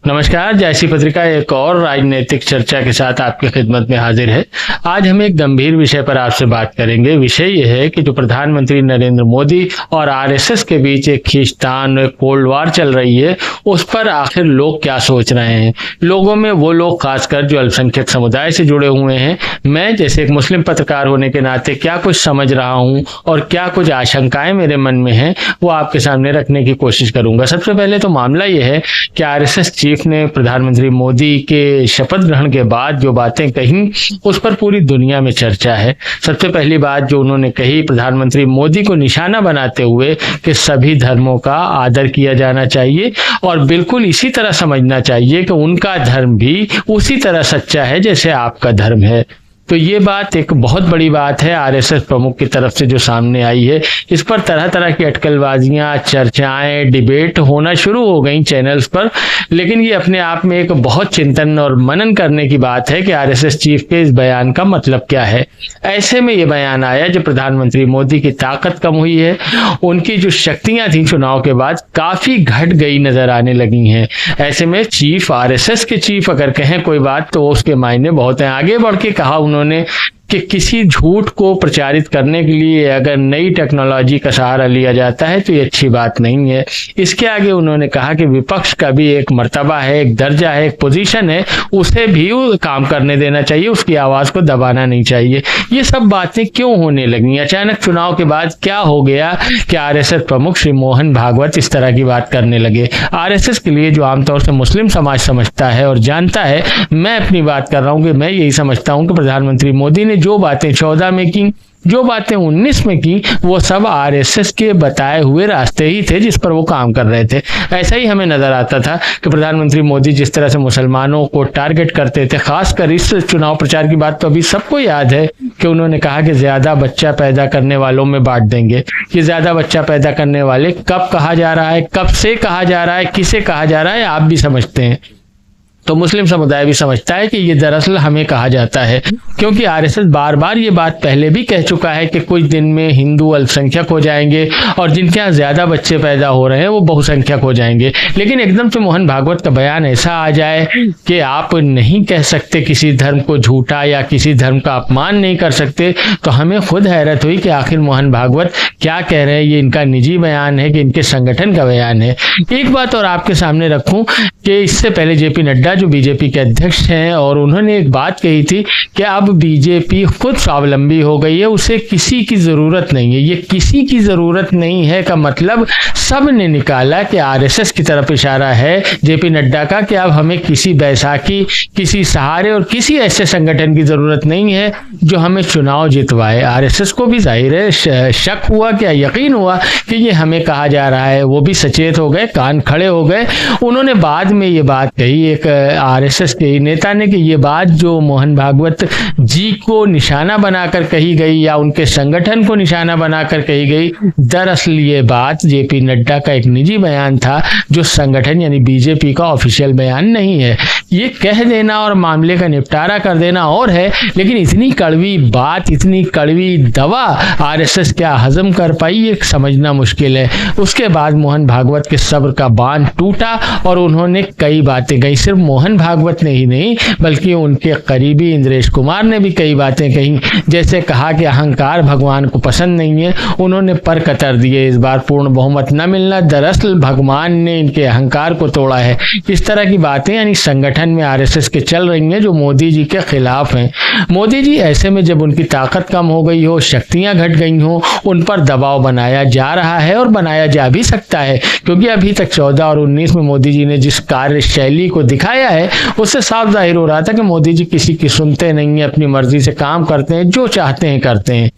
नमस्कार। जैसी पत्रिका एक और राजनीतिक चर्चा के साथ आपकी खिदमत में हाजिर है। आज हम एक गंभीर विषय पर आपसे बात करेंगे। विषय यह है कि जो प्रधानमंत्री नरेंद्र मोदी और आरएसएस के बीच एक खींचतान, एक कोल्ड वार चल रही है, उस पर आखिर लोग क्या सोच रहे हैं। लोगों में वो लोग खासकर जो अल्पसंख्यक समुदाय से जुड़े हुए हैं, मैं जैसे एक मुस्लिम पत्रकार होने के नाते क्या कुछ समझ रहा हूँ और क्या कुछ आशंकाएं मेरे मन में हैं, वो आपके सामने रखने की कोशिश करूंगा। सबसे पहले तो मामला यह है कि आरएसएस चीफ ने प्रधानमंत्री मोदी के शपथ ग्रहण के बाद जो बातें कही, उस पर पूरी दुनिया में चर्चा है। सबसे पहली बात जो उन्होंने कही, प्रधानमंत्री मोदी को निशाना बनाते हुए कि सभी धर्मों का आदर किया जाना चाहिए और बिल्कुल इसी तरह समझना चाहिए कि उनका धर्म भी उसी तरह सच्चा है जैसे आपका धर्म है। तो ये बात एक बहुत बड़ी बात है आरएसएस प्रमुख की तरफ से जो सामने आई है। इस पर तरह तरह की अटकलबाजियां, चर्चाएं, डिबेट होना शुरू हो गई चैनल्स पर, लेकिन ये अपने आप में एक बहुत चिंतन और मनन करने की बात है कि आरएसएस चीफ के इस बयान का मतलब क्या है। ऐसे में ये बयान आया जब प्रधानमंत्री मोदी की ताकत कम हुई है, उनकी जो शक्तियां थी चुनाव के बाद काफी घट गई नजर आने लगी हैं। ऐसे में चीफ, आरएसएस के चीफ अगर कहें कोई बात तो उसके मायने बहुत हैं। आगे बढ़ के कहा उन्होंने कि किसी झूठ को प्रचारित करने के लिए अगर नई टेक्नोलॉजी का सहारा लिया जाता है तो ये अच्छी बात नहीं है। इसके आगे उन्होंने कहा कि विपक्ष का भी एक मर्तबा है, एक दर्जा है, एक पोजीशन है, उसे भी काम करने देना चाहिए, उसकी आवाज को दबाना नहीं चाहिए। ये सब बातें क्यों होने लगी? अचानक चुनाव के बाद क्या हो गया कि आरएसएस प्रमुख श्री मोहन भागवत इस तरह की बात करने लगे? आरएसएस के लिए जो आमतौर से मुस्लिम समाज समझता है और जानता है, मैं अपनी बात कर रहा हूं कि मैं यही समझता हूं कि प्रधानमंत्री मोदी ने जो बातें 14 में की, जो बातें 19 में की, वो सब आरएसएस के बताए हुए रास्ते ही थे जिस पर वो काम कर रहे थे। ऐसा ही हमें नजर आता था कि प्रधानमंत्री मोदी जिस तरह से मुसलमानों को टारगेट करते थे, खासकर इस चुनाव प्रचार की बात तो अभी सबको याद है कि उन्होंने कहा कि ज्यादा बच्चा पैदा करने वालों में बांट देंगे। कि ज्यादा बच्चा पैदा करने वाले कब कहा जा रहा है, कब से कहा जा रहा है, किसे कहा जा रहा है, आप भी समझते हैं। तो मुस्लिम समुदाय भी समझता है कि ये दरअसल हमें कहा जाता है, क्योंकि आरएसएस बार बार ये बात पहले भी कह चुका है कि कुछ दिन में हिंदू अल्पसंख्यक हो जाएंगे और जिनके यहाँ ज्यादा बच्चे पैदा हो रहे हैं वो बहुसंख्यक हो जाएंगे। लेकिन एकदम से मोहन भागवत का बयान ऐसा आ जाए कि आप नहीं कह सकते किसी धर्म को झूठा या किसी धर्म का अपमान नहीं कर सकते, तो हमें खुद हैरत हुई कि आखिर मोहन भागवत क्या कह रहे हैं। ये इनका निजी बयान है कि इनके संगठन का बयान है? एक बात और आपके सामने रखूं कि इससे पहले जेपी नड्डा जो बीजेपी के अध्यक्ष हैं, और उन्होंने एक बात कही थी कि अब बीजेपी खुद स्वावलंबी हो गई है, उसे किसी की जरूरत नहीं है। ये किसी की जरूरत नहीं है का मतलब सब ने निकाला कि आरएसएस की तरफ इशारा है जेपी नड्डा का कि अब हमें किसी बैसाखी, किसी सहारे और किसी ऐसे संगठन की जरूरत नहीं है जो हमें चुनाव जितवाए। आरएसएस को भी जाहिर है शक हुआ, क्या यकीन हुआ कि ये हमें कहा जा रहा है। वो भी सचेत हो गए, कान खड़े हो गए। उन्होंने बाद में ये बात कही एक आरएसएस के नेता ने कि ये बात जो मोहन भागवत जी को निशाना बनाकर कही गई या उनके संगठन को निशाना बनाकर कही गई, दरअसल ये बात जेपी नड्डा का एक निजी बयान था जो संगठन यानी बीजेपी का ऑफिशियल बयान नहीं है। ये कह देना और मामले का निपटारा कर देना और है, लेकिन इतनी कड़वी बात, इतनी कड़वी दवा आरएसएस क्या हजम कर पाई, ये समझना मुश्किल है। उसके बाद मोहन भागवत के सब्र का बांध टूटा और उन्होंने कई बातें कही। सिर्फ मोहन भागवत ने ही नहीं बल्कि उनके करीबी इंद्रेश कुमार ने भी कई बातें कही। जैसे कहा कि अहंकार भगवान को पसंद नहीं है, उन्होंने पर कतर दिए इस बार पूर्ण बहुमत न मिलना दरअसल भगवान ने इनके अहंकार को तोड़ा है। इस तरह की बातें यानी संगठन में आरएसएस के चल रही हैं जो मोदी जी के खिलाफ हैं। मोदी जी ऐसे में जब उनकी ताकत कम हो गई हो, शक्तियां घट गई हो, उन पर दबाव बनाया जा रहा है और बनाया जा भी सकता है, क्योंकि अभी तक 14 और 19 में मोदी जी ने जिस कार्यशैली को दिखाया है उससे साफ जाहिर हो रहा था कि मोदी जी किसी की सुनते नहीं है, अपनी मर्जी से काम करते हैं, जो चाहते हैं करते हैं।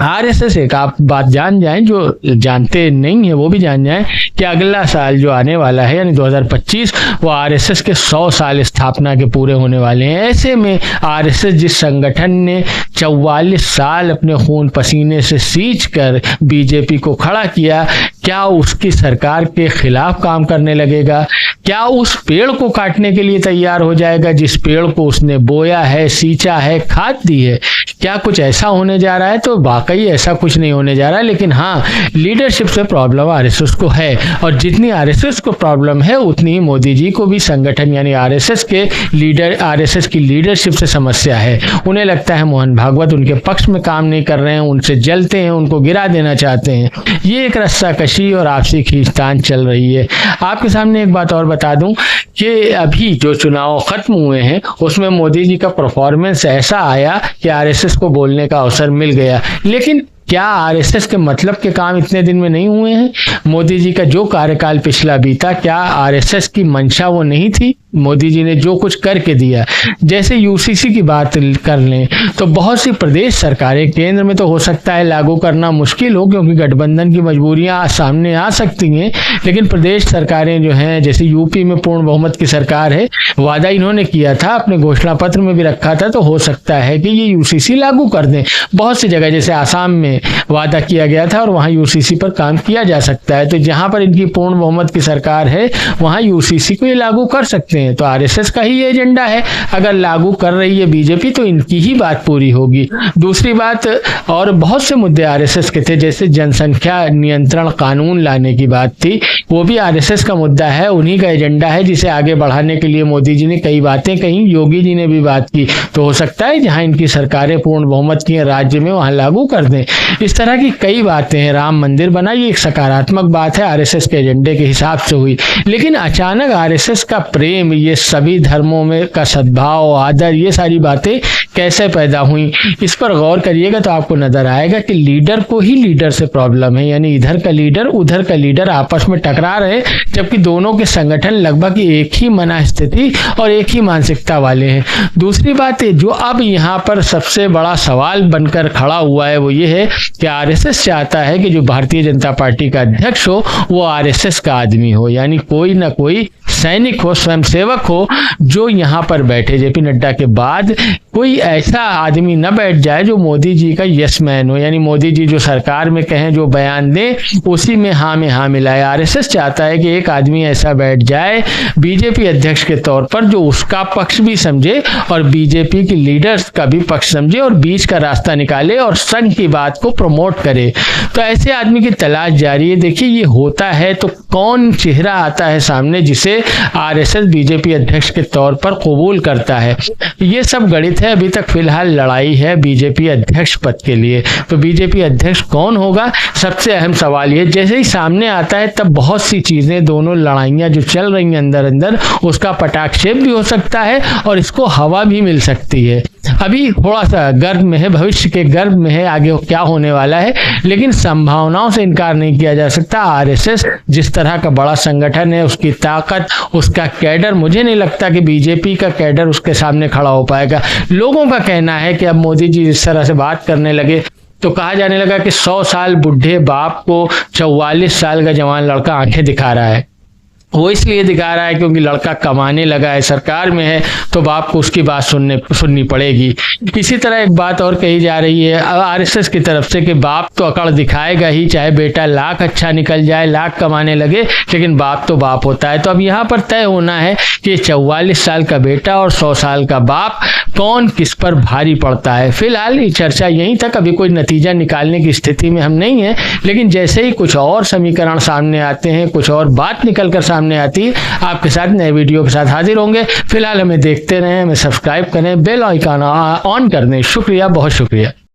आरएसएस एक आप बात जान जाएं, जो जानते नहीं है वो भी जान जाएं कि अगला साल जो आने वाला है यानी 2025 वो आरएसएस के 100 साल स्थापना के पूरे होने वाले हैं। ऐसे में आरएसएस जिस संगठन ने 44 साल अपने खून पसीने से सींच कर बीजेपी को खड़ा किया, क्या उसकी सरकार के खिलाफ काम करने लगेगा? क्या उस पेड़ को काटने के लिए तैयार हो जाएगा जिस पेड़ को उसने बोया है, सींचा है, खाद दी है? क्या कुछ ऐसा होने जा रहा है? तो वाकई ऐसा कुछ नहीं होने जा रहा है, लेकिन हाँ, लीडरशिप से प्रॉब्लम आरएसएस को है, और जितनी आरएसएस को प्रॉब्लम है उतनी ही मोदी जी को भी संगठन यानी आरएसएस के लीडर, आरएसएस की लीडरशिप से समस्या है। उन्हें लगता है मोहन भागवत उनके पक्ष में काम नहीं कर रहे हैं, उनसे जलते हैं, उनको गिरा देना चाहते हैं। ये एक रस्साकशी और आपसी खींचतान चल रही है। आपके सामने एक बात और बता दूं कि अभी जो चुनाव खत्म हुए हैं उसमें मोदी जी का परफॉर्मेंस ऐसा आया कि आरएसएस को बोलने का अवसर मिल गया, लेकिन क्या आरएसएस के मतलब के काम इतने दिन में नहीं हुए हैं? मोदी जी का जो कार्यकाल पिछला बीता, क्या आरएसएस की मंशा वो नहीं थी? मोदी जी ने जो कुछ करके दिया, जैसे यूसीसी की बात कर लें तो बहुत सी प्रदेश सरकारें, केंद्र में तो हो सकता है लागू करना मुश्किल हो क्योंकि गठबंधन की मजबूरियां सामने आ सकती हैं, लेकिन प्रदेश सरकारें जो हैं, जैसे यूपी में पूर्ण बहुमत की सरकार है, वादा इन्होंने किया था, अपने घोषणा पत्र में भी रखा था, तो हो सकता है कि ये यूसीसी लागू कर दें। बहुत सी जगह जैसे आसाम में वादा किया गया था और वहां यूसीसी पर काम किया जा सकता है, तो जहां पर इनकी पूर्ण बहुमत की सरकार है वहां यूसीसी को ये लागू कर सकते हैं। तो आरएसएस का ही एजेंडा है, अगर लागू कर रही है बीजेपी तो इनकी ही बात पूरी होगी। दूसरी बात, और बहुत से मुद्दे आरएसएस के थे, जैसे जनसंख्या नियंत्रण कानून लाने की बात थी, वो भी आरएसएस का मुद्दा है, उन्हीं का एजेंडा है, जिसे आगे बढ़ाने के लिए मोदी जी ने कई बातें कही, योगी जी ने भी बात की। तो हो सकता है जहां इनकी सरकारें पूर्ण बहुमत की राज्य में वहां लागू कर दें। इस तरह की कई बातें हैं। राम मंदिर बना, ये एक सकारात्मक बात है, आरएसएस के एजेंडे के हिसाब से हुई, लेकिन अचानक आरएसएस का प्रेम, ये सभी धर्मों में का सद्भाव, आदर, ये सारी बातें कैसे पैदा हुई? इस पर गौर करिएगा तो आपको नजर आएगा कि लीडर को ही लीडर से प्रॉब्लम है, यानी इधर का लीडर उधर का लीडर आपस में टकरा रहे, जबकि दोनों के संगठन लगभग एक ही मनस्थिति और एक ही मानसिकता वाले हैं। दूसरी बात है, जो अब यहाँ पर सबसे बड़ा सवाल बनकर खड़ा हुआ है, वो ये है कि आरएसएस चाहता है कि जो भारतीय जनता पार्टी का अध्यक्ष हो वो आरएसएस का आदमी हो, यानी कोई ना कोई सैनिक हो, स्वयंसेवक हो, जो यहाँ पर बैठे। जेपी नड्डा के बाद कोई ऐसा आदमी न बैठ जाए जो मोदी जी का यस मैन हो, यानी मोदी जी जो सरकार में कहें, जो बयान दें, उसी में हाँ मिलाए। आरएसएस चाहता है कि एक आदमी ऐसा बैठ जाए बीजेपी अध्यक्ष के तौर पर जो उसका पक्ष भी समझे और बीजेपी की लीडर्स का भी पक्ष समझे और बीच का रास्ता निकाले और संघ की बात को प्रमोट करे। तो ऐसे आदमी की तलाश जारी है। देखिए, ये होता है तो कौन चेहरा आता है सामने जिसे आरएसएस बीजेपी अध्यक्ष के तौर पर कबूल करता है? ये सब गणित है। अभी तक फिलहाल लड़ाई है बीजेपी अध्यक्ष पद के लिए। तो बीजेपी अध्यक्ष कौन होगा, सबसे अहम सवाल ये। जैसे ही सामने आता है तब बहुत सी चीजें, दोनों लड़ाइयां जो चल रही हैं अंदर अंदर, उसका पटाक्षेप भी हो सकता है और इसको हवा भी मिल सकती है। अभी थोड़ा सा गर्भ में है, भविष्य के गर्भ में है, आगे क्या होने वाला है, लेकिन संभावनाओं से इनकार नहीं किया जा सकता। आरएसएस जिस तरह का बड़ा संगठन है, उसकी ताकत, उसका कैडर, मुझे नहीं लगता कि बीजेपी का कैडर उसके सामने खड़ा हो पाएगा। लोगों का कहना है कि अब मोदी जी इस तरह से बात करने लगे तो कहा जाने लगा कि 100 साल बुढ़े बाप को 44 साल का जवान लड़का आंखें दिखा रहा है। वो इसलिए दिखा रहा है क्योंकि लड़का कमाने लगा है, सरकार में है, तो बाप को उसकी बात सुननी पड़ेगी। इसी तरह एक बात और कही जा रही है आरएसएस की तरफ से कि बाप तो अकड़ दिखाएगा ही, चाहे बेटा लाख अच्छा निकल जाए, लाख कमाने लगे, लेकिन बाप तो बाप होता है। तो अब यहाँ पर तय होना है कि 44 साल का बेटा और 100 साल का बाप कौन किस पर भारी पड़ता है। फिलहाल ये चर्चा यहीं तक, अभी कोई नतीजा निकालने की स्थिति में हम नहीं है, लेकिन जैसे ही कुछ और समीकरण सामने आते हैं, कुछ और बात निकल कर सामने आती है, आपके साथ नए वीडियो के साथ हाजिर होंगे। फिलहाल हमें देखते रहें, हमें सब्सक्राइब करें, बेल आइकन ऑन कर दें। शुक्रिया, बहुत शुक्रिया।